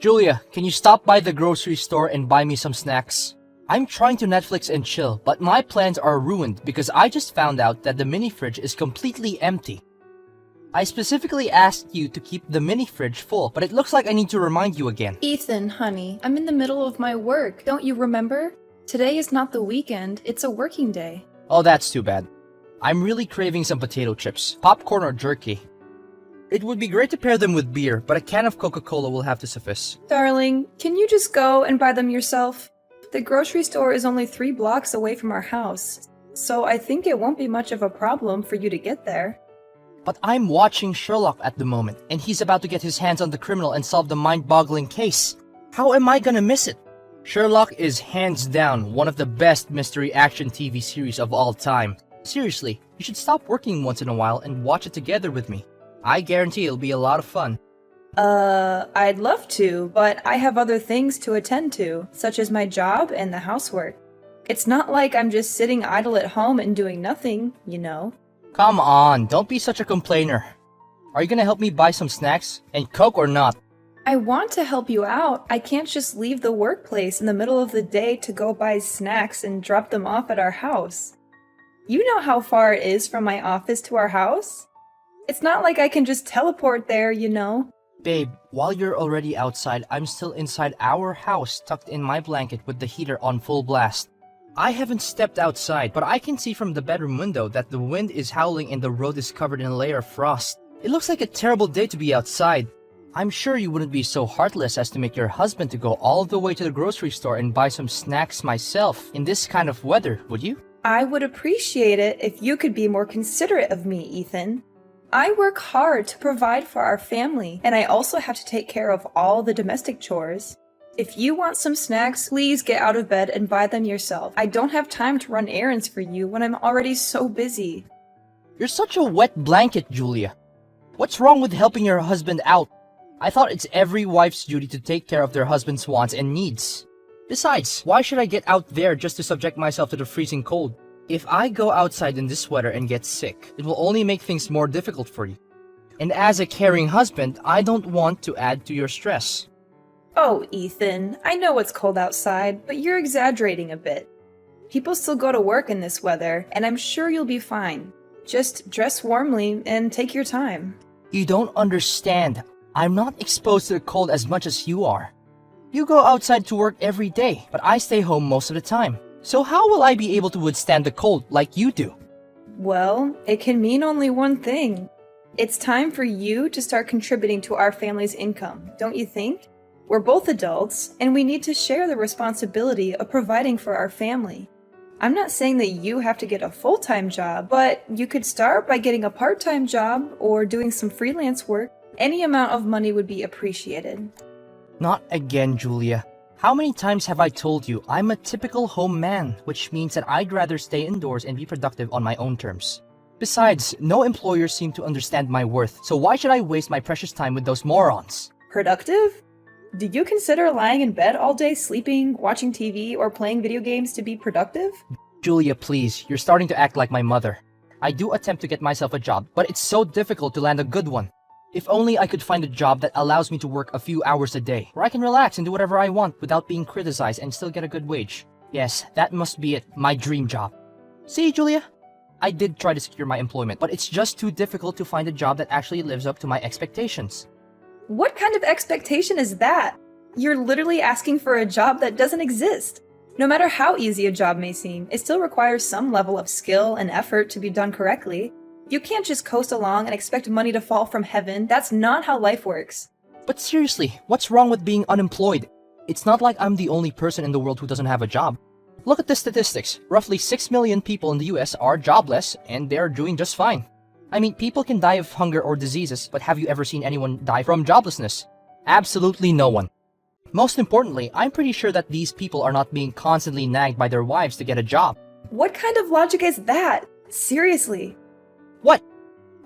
Julia, can you stop by the grocery store and buy me some snacks? I'm trying to Netflix and chill, but my plans are ruined because I just found out that the mini fridge is completely empty. I specifically asked you to keep the mini fridge full, but it looks like I need to remind you again. Ethan, honey, I'm in the middle of my work. Don't you remember? Today is not the weekend, it's a working day. Oh, that's too bad. I'm really craving some potato chips, popcorn or jerky. It would be great to pair them with beer, but a can of Coca-Cola will have to suffice. Darling, can you just go and buy them yourself? The grocery store is only 3 blocks away from our house, so I think it won't be much of a problem for you to get there. But I'm watching Sherlock at the moment, and he's about to get his hands on the criminal and solve the mind-boggling case. How am I gonna miss it? Sherlock is hands down one of the best mystery action TV series of all time. Seriously, you should stop working once in a while and watch it together with me. I guarantee it'll be a lot of fun. I'd love to, but I have other things to attend to, such as my job and the housework. It's not like I'm just sitting idle at home and doing nothing, you know. Come on, don't be such a complainer. Are you gonna help me buy some snacks? And Coke or not? I want to help you out. I can't just leave the workplace in the middle of the day to go buy snacks and drop them off at our house. You know how far it is from my office to our house? It's not like I can just teleport there, you know. Babe, while you're already outside, I'm still inside our house tucked in my blanket with the heater on full blast. I haven't stepped outside, but I can see from the bedroom window that the wind is howling and the road is covered in a layer of frost. It looks like a terrible day to be outside. I'm sure you wouldn't be so heartless as to make your husband to go all the way to the grocery store and buy some snacks myself in this kind of weather, would you? I would appreciate it if you could be more considerate of me, Ethan. I work hard to provide for our family, and I also have to take care of all the domestic chores. If you want some snacks, please get out of bed and buy them yourself. I don't have time to run errands for you when I'm already so busy. You're such a wet blanket, Julia. What's wrong with helping your husband out? I thought it's every wife's duty to take care of their husband's wants and needs. Besides, why should I get out there just to subject myself to the freezing cold? If I go outside in this weather and get sick, it will only make things more difficult for you. And as a caring husband, I don't want to add to your stress. Oh, Ethan, I know it's cold outside, but you're exaggerating a bit. People still go to work in this weather, and I'm sure you'll be fine. Just dress warmly and take your time. You don't understand. I'm not exposed to the cold as much as you are. You go outside to work every day, but I stay home most of the time. So how will I be able to withstand the cold like you do? Well, it can mean only one thing. It's time for you to start contributing to our family's income, don't you think? We're both adults, and we need to share the responsibility of providing for our family. I'm not saying that you have to get a full-time job, but you could start by getting a part-time job or doing some freelance work. Any amount of money would be appreciated. Not again, Julia. How many times have I told you I'm a typical home man, which means that I'd rather stay indoors and be productive on my own terms. Besides, no employers seem to understand my worth, so why should I waste my precious time with those morons? Productive? Do you consider lying in bed all day sleeping, watching TV, or playing video games to be productive? Julia, please, you're starting to act like my mother. I do attempt to get myself a job, but it's so difficult to land a good one. If only I could find a job that allows me to work a few hours a day, where I can relax and do whatever I want without being criticized and still get a good wage. Yes, that must be it, my dream job. See, Julia? I did try to secure my employment, but it's just too difficult to find a job that actually lives up to my expectations. What kind of expectation is that? You're literally asking for a job that doesn't exist. No matter how easy a job may seem, it still requires some level of skill and effort to be done correctly. You can't just coast along and expect money to fall from heaven. That's not how life works. But seriously, what's wrong with being unemployed? It's not like I'm the only person in the world who doesn't have a job. Look at the statistics. Roughly 6 million people in the US are jobless, and they're doing just fine. I mean, people can die of hunger or diseases, but have you ever seen anyone die from joblessness? Absolutely no one. Most importantly, I'm pretty sure that these people are not being constantly nagged by their wives to get a job. What kind of logic is that? Seriously. What?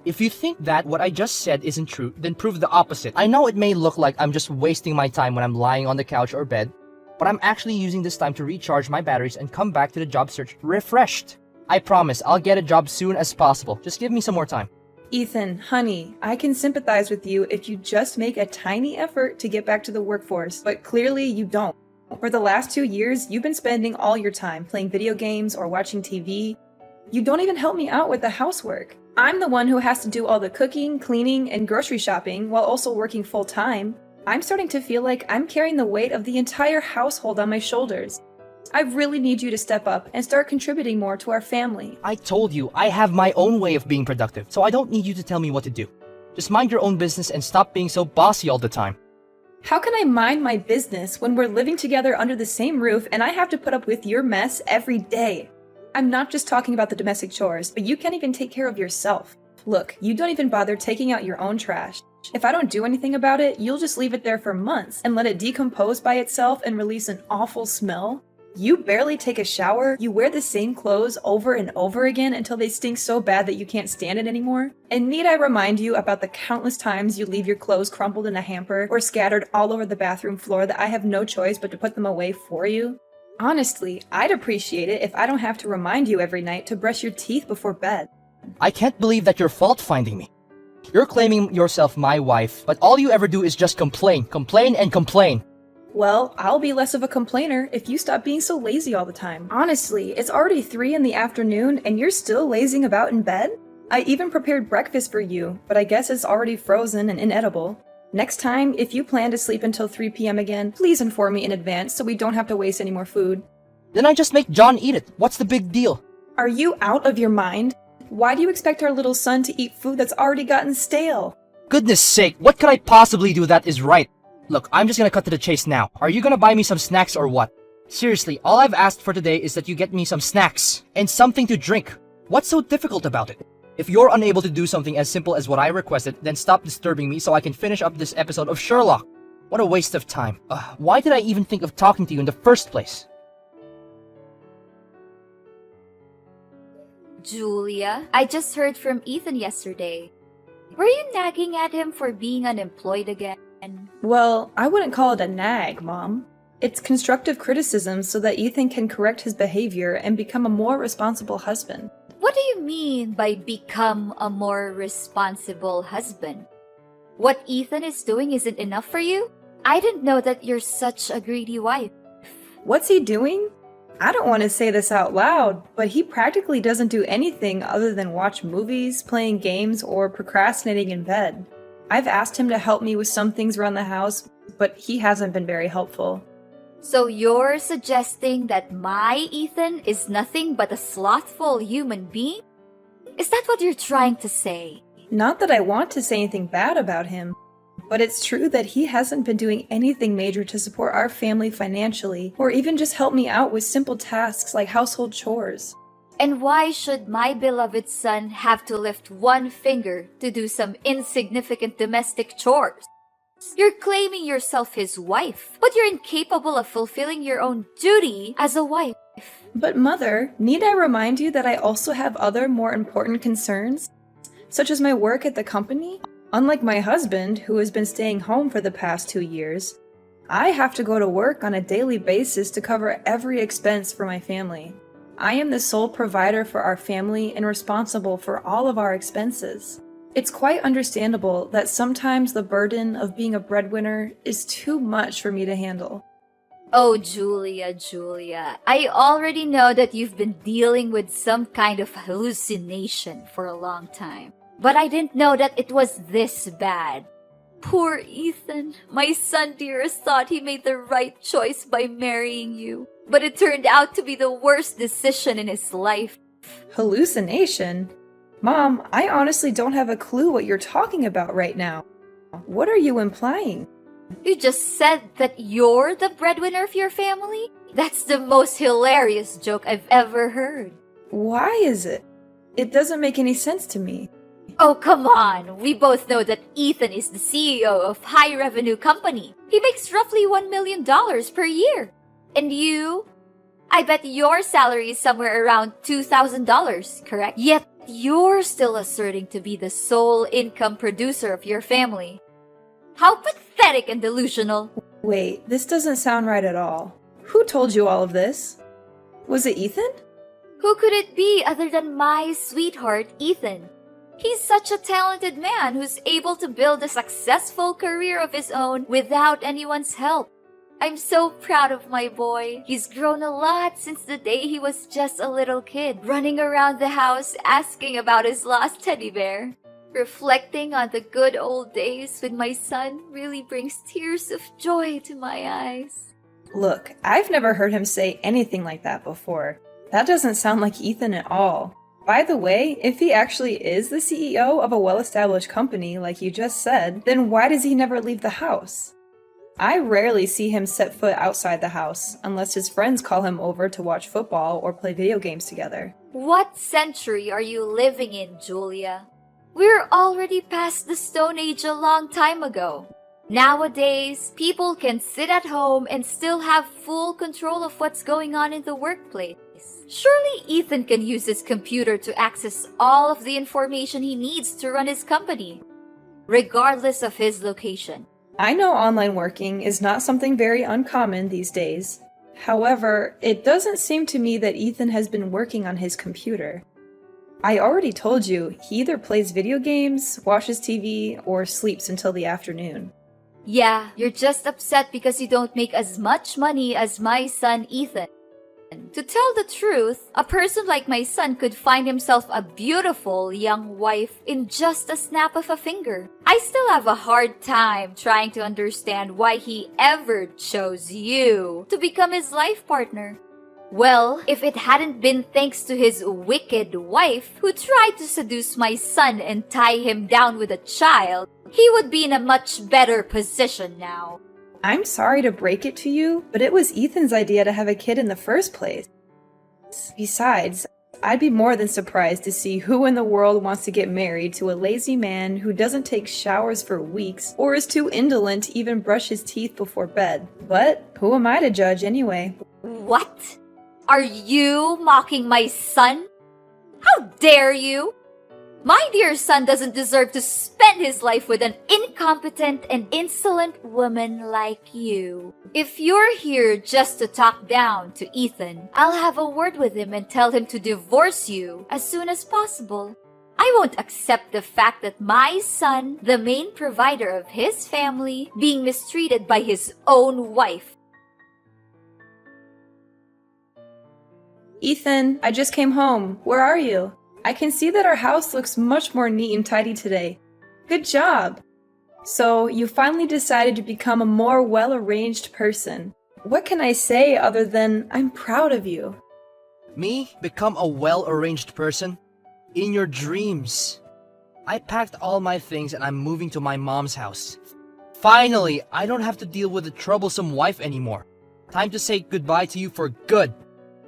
If you think that what I just said isn't true, then prove the opposite. I know it may look like I'm just wasting my time when I'm lying on the couch or bed, but I'm actually using this time to recharge my batteries and come back to the job search refreshed. I promise I'll get a job soon as possible. Just give me some more time. Ethan, honey, I can sympathize with you if you just make a tiny effort to get back to the workforce, but clearly you don't. For the last 2 years, you've been spending all your time playing video games or watching TV. You don't even help me out with the housework. I'm the one who has to do all the cooking, cleaning, and grocery shopping while also working full time. I'm starting to feel like I'm carrying the weight of the entire household on my shoulders. I really need you to step up and start contributing more to our family. I told you, I have my own way of being productive, so I don't need you to tell me what to do. Just mind your own business and stop being so bossy all the time. How can I mind my business when we're living together under the same roof and I have to put up with your mess every day? I'm not just talking about the domestic chores, but you can't even take care of yourself. Look, you don't even bother taking out your own trash. If I don't do anything about it, you'll just leave it there for months and let it decompose by itself and release an awful smell. You barely take a shower, you wear the same clothes over and over again until they stink so bad that you can't stand it anymore. And need I remind you about the countless times you leave your clothes crumpled in a hamper or scattered all over the bathroom floor that I have no choice but to put them away for you? Honestly, I'd appreciate it if I don't have to remind you every night to brush your teeth before bed. I can't believe that you're fault-finding me. You're claiming yourself my wife, but all you ever do is just complain, and complain. Well, I'll be less of a complainer if you stop being so lazy all the time. Honestly, it's already 3 in the afternoon and you're still lazing about in bed? I even prepared breakfast for you, but I guess it's already frozen and inedible. Next time, if you plan to sleep until 3 p.m. again, please inform me in advance so we don't have to waste any more food. Then I just make John eat it. What's the big deal? Are you out of your mind? Why do you expect our little son to eat food that's already gotten stale? Goodness sake, what could I possibly do that is right? Look, I'm just gonna cut to the chase now. Are you gonna buy me some snacks or what? Seriously, all I've asked for today is that you get me some snacks and something to drink. What's so difficult about it? If you're unable to do something as simple as what I requested, then stop disturbing me so I can finish up this episode of Sherlock. What a waste of time. Why did I even think of talking to you in the first place? Julia, I just heard from Ethan yesterday. Were you nagging at him for being unemployed again? Well, I wouldn't call it a nag, Mom. It's constructive criticism so that Ethan can correct his behavior and become a more responsible husband. What do you mean by become a more responsible husband? What Ethan is doing isn't enough for you? I didn't know that you're such a greedy wife. What's he doing? I don't want to say this out loud, but he practically doesn't do anything other than watch movies, playing games, or procrastinating in bed. I've asked him to help me with some things around the house, but he hasn't been very helpful. So you're suggesting that my Ethan is nothing but a slothful human being? Is that what you're trying to say? Not that I want to say anything bad about him, but it's true that he hasn't been doing anything major to support our family financially, or even just help me out with simple tasks like household chores. And why should my beloved son have to lift one finger to do some insignificant domestic chores? You're claiming yourself his wife, but you're incapable of fulfilling your own duty as a wife. But Mother, need I remind you that I also have other more important concerns, such as my work at the company? Unlike my husband, who has been staying home for the past 2 years, I have to go to work on a daily basis to cover every expense for my family. I am the sole provider for our family and responsible for all of our expenses. It's quite understandable that sometimes the burden of being a breadwinner is too much for me to handle. Oh, Julia, I already know that you've been dealing with some kind of hallucination for a long time. But I didn't know that it was this bad. Poor Ethan, my son dearest thought he made the right choice by marrying you. But it turned out to be the worst decision in his life. Hallucination? Mom, I honestly don't have a clue what you're talking about right now. What are you implying? You just said that you're the breadwinner of your family? That's the most hilarious joke I've ever heard. Why is it? It doesn't make any sense to me. Oh, come on. We both know that Ethan is the CEO of high revenue company. He makes roughly $1 million per year. And you? I bet your salary is somewhere around $2,000, correct? Yet you're still asserting to be the sole income producer of your family. How pathetic and delusional. Wait, this doesn't sound right at all. Who told you all of this? Was it Ethan? Who could it be other than my sweetheart, Ethan? He's such a talented man who's able to build a successful career of his own without anyone's help. I'm so proud of my boy. He's grown a lot since the day he was just a little kid, running around the house asking about his lost teddy bear. Reflecting on the good old days with my son really brings tears of joy to my eyes. Look, I've never heard him say anything like that before. That doesn't sound like Ethan at all. By the way, if he actually is the CEO of a well-established company, like you just said, then why does he never leave the house? I rarely see him set foot outside the house, unless his friends call him over to watch football or play video games together. What century are you living in, Julia? We're already past the Stone Age a long time ago. Nowadays, people can sit at home and still have full control of what's going on in the workplace. Surely Ethan can use his computer to access all of the information he needs to run his company, regardless of his location. I know online working is not something very uncommon these days. However, it doesn't seem to me that Ethan has been working on his computer. I already told you, he either plays video games, watches TV, or sleeps until the afternoon. Yeah, you're just upset because you don't make as much money as my son Ethan. To tell the truth, a person like my son could find himself a beautiful young wife in just a snap of a finger. I still have a hard time trying to understand why he ever chose you to become his life partner. Well, if it hadn't been thanks to his wicked wife who tried to seduce my son and tie him down with a child, he would be in a much better position now. I'm sorry to break it to you, but it was Ethan's idea to have a kid in the first place. Besides, I'd be more than surprised to see who in the world wants to get married to a lazy man who doesn't take showers for weeks or is too indolent to even brush his teeth before bed. But who am I to judge anyway? What? Are you mocking my son? How dare you? My dear son doesn't deserve to spend his life with an incompetent and insolent woman like you. If you're here just to talk down to Ethan, I'll have a word with him and tell him to divorce you as soon as possible. I won't accept the fact that my son, the main provider of his family, being mistreated by his own wife. Ethan, I just came home. Where are you? I can see that our house looks much more neat and tidy today. Good job! So, you finally decided to become a more well-arranged person. What can I say other than I'm proud of you? Me? Become a well-arranged person? In your dreams. I packed all my things and I'm moving to my mom's house. Finally, I don't have to deal with a troublesome wife anymore. Time to say goodbye to you for good.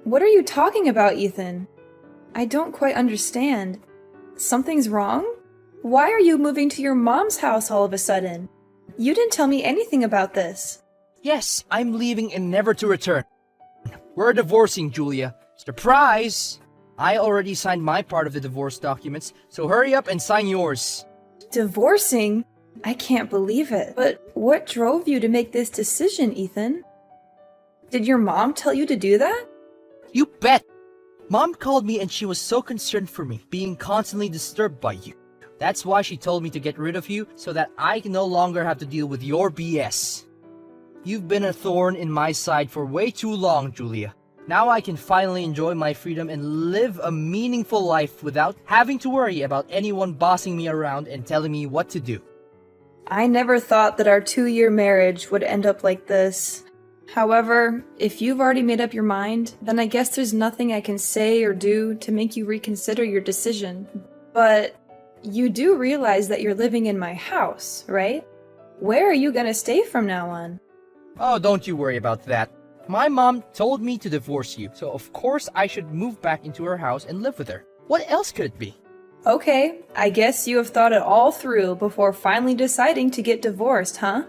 What are you talking about, Ethan? I don't quite understand. Something's wrong? Why are you moving to your mom's house all of a sudden? You didn't tell me anything about this. Yes, I'm leaving and never to return. We're divorcing, Julia. Surprise! I already signed my part of the divorce documents, so hurry up and sign yours. Divorcing? I can't believe it. But what drove you to make this decision, Ethan? Did your mom tell you to do that? You bet! Mom called me and she was so concerned for me, being constantly disturbed by you. That's why she told me to get rid of you, so that I can no longer have to deal with your BS. You've been a thorn in my side for way too long, Julia. Now I can finally enjoy my freedom and live a meaningful life without having to worry about anyone bossing me around and telling me what to do. I never thought that our 2-year marriage would end up like this. However, if you've already made up your mind, then I guess there's nothing I can say or do to make you reconsider your decision. But you do realize that you're living in my house, right? Where are you gonna stay from now on? Oh, don't you worry about that. My mom told me to divorce you, so of course I should move back into her house and live with her. What else could it be? Okay, I guess you have thought it all through before finally deciding to get divorced, huh?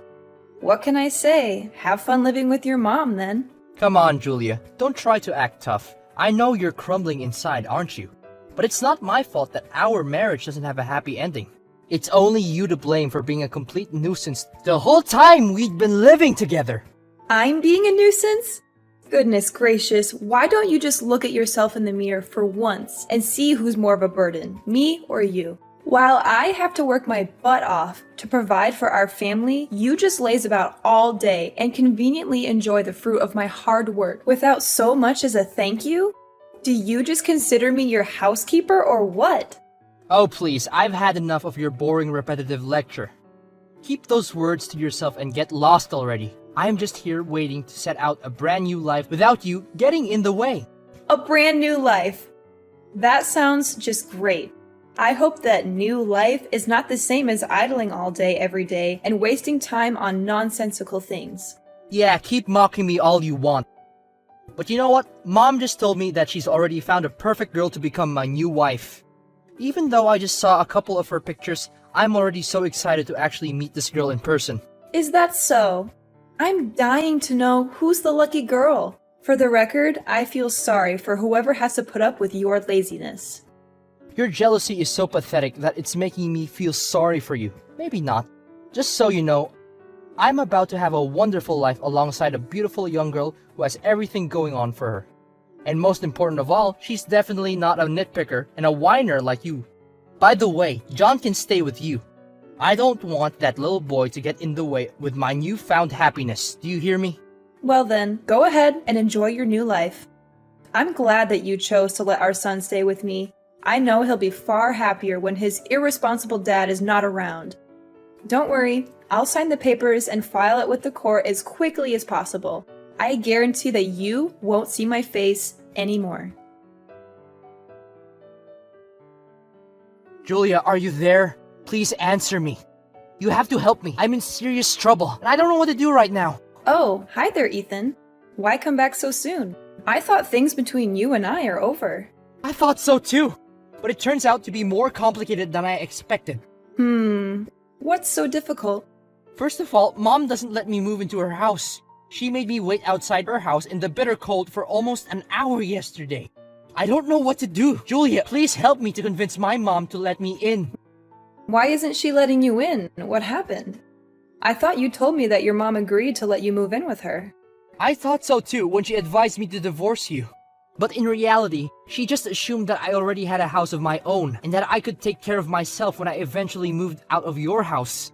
What can I say? Have fun living with your mom, then. Come on, Julia. Don't try to act tough. I know you're crumbling inside, aren't you? But it's not my fault that our marriage doesn't have a happy ending. It's only you to blame for being a complete nuisance the whole time we'd been living together. I'm being a nuisance? Goodness gracious, why don't you just look at yourself in the mirror for once and see who's more of a burden, me or you? While I have to work my butt off to provide for our family, you just laze about all day and conveniently enjoy the fruit of my hard work without so much as a thank you? Do you just consider me your housekeeper or what? Oh please, I've had enough of your boring repetitive lecture. Keep those words to yourself and get lost already. I am just here waiting to set out a brand new life without you getting in the way. A brand new life. That sounds just great. I hope that new life is not the same as idling all day every day and wasting time on nonsensical things. Yeah, keep mocking me all you want. But you know what? Mom just told me that she's already found a perfect girl to become my new wife. Even though I just saw a couple of her pictures, I'm already so excited to actually meet this girl in person. Is that so? I'm dying to know who's the lucky girl. For the record, I feel sorry for whoever has to put up with your laziness. Your jealousy is so pathetic that it's making me feel sorry for you. Maybe not. Just so you know, I'm about to have a wonderful life alongside a beautiful young girl who has everything going on for her. And most important of all, she's definitely not a nitpicker and a whiner like you. By the way, John can stay with you. I don't want that little boy to get in the way with my newfound happiness. Do you hear me? Well then, go ahead and enjoy your new life. I'm glad that you chose to let our son stay with me. I know he'll be far happier when his irresponsible dad is not around. Don't worry, I'll sign the papers and file it with the court as quickly as possible. I guarantee that you won't see my face anymore. Julia, are you there? Please answer me. You have to help me. I'm in serious trouble, and I don't know what to do right now. Oh, hi there, Ethan. Why come back so soon? I thought things between you and I are over. I thought so too, but it turns out to be more complicated than I expected. What's so difficult? First of all, Mom doesn't let me move into her house. She made me wait outside her house in the bitter cold for almost an hour yesterday. I don't know what to do. Julia, please help me to convince my mom to let me in. Why isn't she letting you in? What happened? I thought you told me that your mom agreed to let you move in with her. I thought so too when she advised me to divorce you. But in reality, she just assumed that I already had a house of my own and that I could take care of myself when I eventually moved out of your house.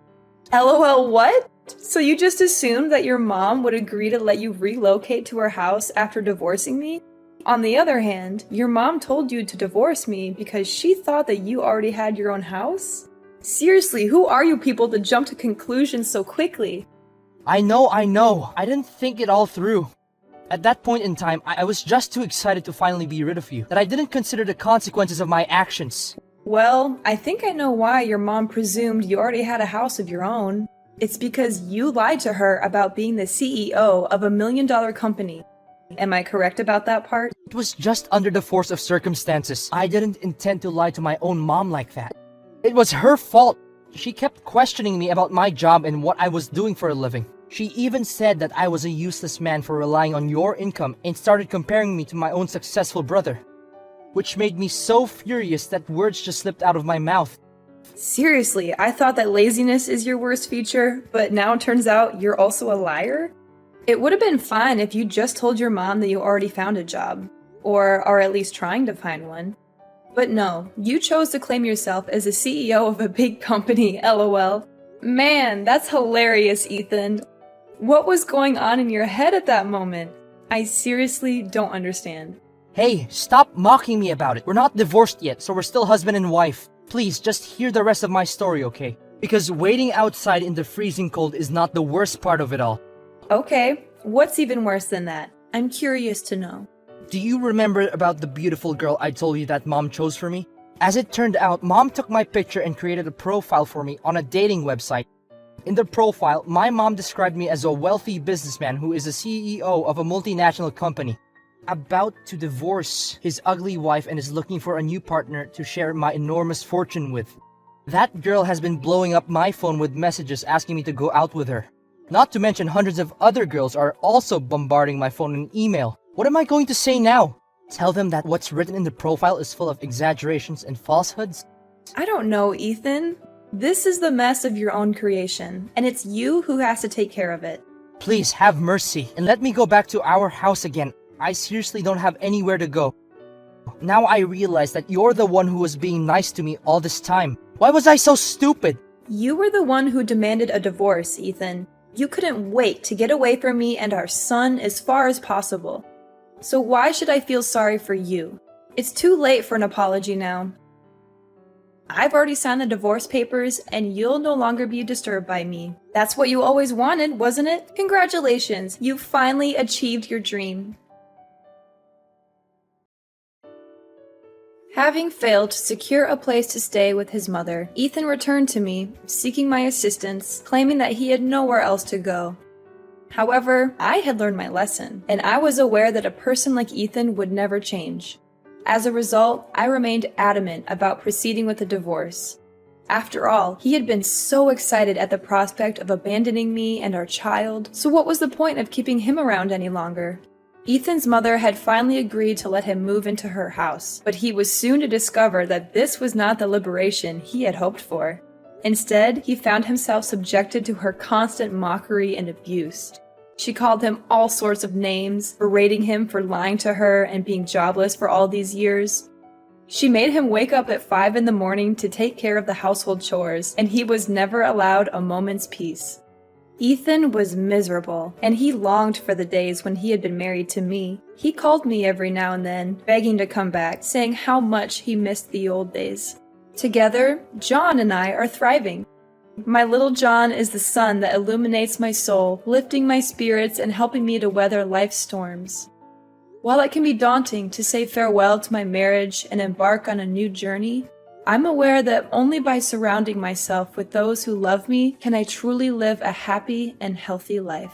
LOL, what? So you just assumed that your mom would agree to let you relocate to her house after divorcing me? On the other hand, your mom told you to divorce me because she thought that you already had your own house? Seriously, who are you people to jump to conclusions so quickly? I know. I didn't think it all through. At that point in time, I was just too excited to finally be rid of you that I didn't consider the consequences of my actions. Well, I think I know why your mom presumed you already had a house of your own. It's because you lied to her about being the CEO of $1 million company. Am I correct about that part? It was just under the force of circumstances. I didn't intend to lie to my own mom like that. It was her fault. She kept questioning me about my job and what I was doing for a living. She even said that I was a useless man for relying on your income and started comparing me to my own successful brother. Which made me so furious that words just slipped out of my mouth. Seriously, I thought that laziness is your worst feature, but now it turns out you're also a liar? It would have been fine if you just told your mom that you already found a job, or are at least trying to find one. But no, you chose to claim yourself as the CEO of a big company, LOL. Man, that's hilarious, Ethan. What was going on in your head at that moment? I seriously don't understand. Hey, stop mocking me about it. We're not divorced yet, so we're still husband and wife. Please, just hear the rest of my story, okay? Because waiting outside in the freezing cold is not the worst part of it all. Okay, what's even worse than that? I'm curious to know. Do you remember about the beautiful girl I told you that Mom chose for me? As it turned out, Mom took my picture and created a profile for me on a dating website. In the profile, my mom described me as a wealthy businessman who is the CEO of a multinational company, about to divorce his ugly wife and is looking for a new partner to share my enormous fortune with. That girl has been blowing up my phone with messages asking me to go out with her. Not to mention hundreds of other girls are also bombarding my phone and email. What am I going to say now? Tell them that what's written in the profile is full of exaggerations and falsehoods? I don't know, Ethan. This is the mess of your own creation, and it's you who has to take care of it. Please have mercy and let me go back to our house again. I seriously don't have anywhere to go. Now I realize that you're the one who was being nice to me all this time. Why was I so stupid? You were the one who demanded a divorce, Ethan. You couldn't wait to get away from me and our son as far as possible. So why should I feel sorry for you? It's too late for an apology now. I've already signed the divorce papers, and you'll no longer be disturbed by me. That's what you always wanted, wasn't it? Congratulations, you finally achieved your dream. Having failed to secure a place to stay with his mother, Ethan returned to me, seeking my assistance, claiming that he had nowhere else to go. However, I had learned my lesson, and I was aware that a person like Ethan would never change. As a result, I remained adamant about proceeding with the divorce. After all, he had been so excited at the prospect of abandoning me and our child, so what was the point of keeping him around any longer? Ethan's mother had finally agreed to let him move into her house, but he was soon to discover that this was not the liberation he had hoped for. Instead, he found himself subjected to her constant mockery and abuse. She called him all sorts of names, berating him for lying to her and being jobless for all these years. She made him wake up at 5 in the morning to take care of the household chores, and he was never allowed a moment's peace. Ethan was miserable, and he longed for the days when he had been married to me. He called me every now and then, begging to come back, saying how much he missed the old days. Together, John and I are thriving. My little John is the sun that illuminates my soul, lifting my spirits and helping me to weather life's storms. While it can be daunting to say farewell to my marriage and embark on a new journey, I'm aware that only by surrounding myself with those who love me can I truly live a happy and healthy life.